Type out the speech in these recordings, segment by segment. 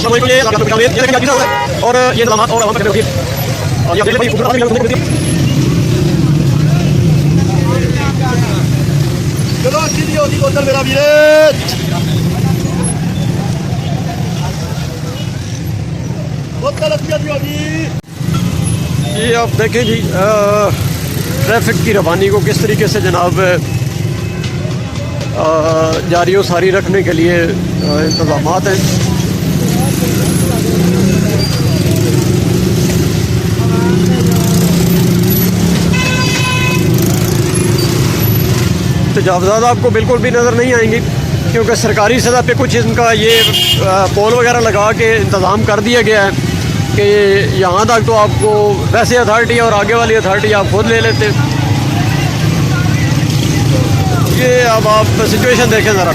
और ये चलो सीधी होती बोतल मेरा वीर बोतल होगी। ये आप देखें जी ट्रैफिक की रवानी को किस तरीके से जनाब जारी व सारी रखने के लिए इंतज़ाम हैं। तजावज़ात आपको बिल्कुल भी नज़र नहीं आएंगी क्योंकि सरकारी सतह पे कुछ इनका ये पोल वगैरह लगा के इंतज़ाम कर दिया गया है कि यहाँ तक तो आपको वैसे अथॉरिटी और आगे वाली अथॉरिटी आप खुद ले लेते। ये अब आप सिचुएशन देखें ज़रा।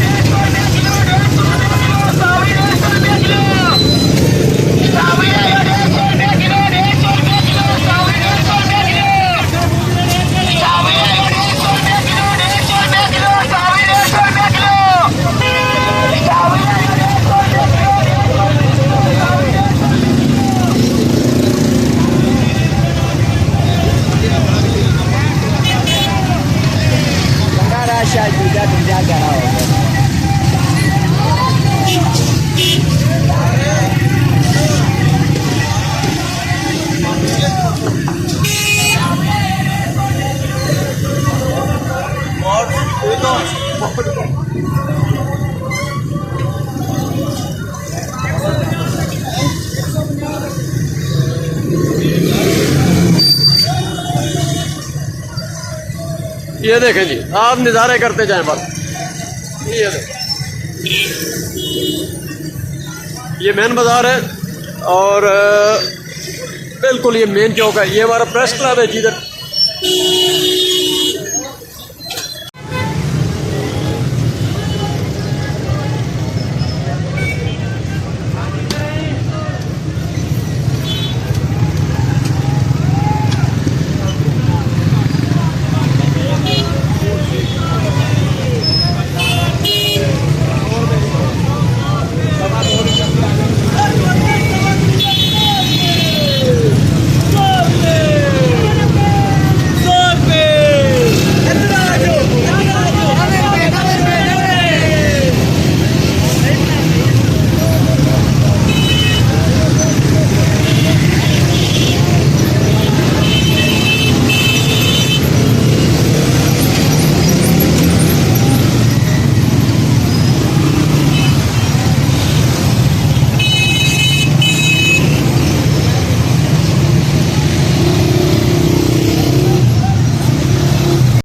ये देखें जी, आप नज़ारे करते जाएं बस। ये देखें, ये मेन बाज़ार है और बिल्कुल ये मेन चौक है। ये हमारा प्रेस क्लब है जिधर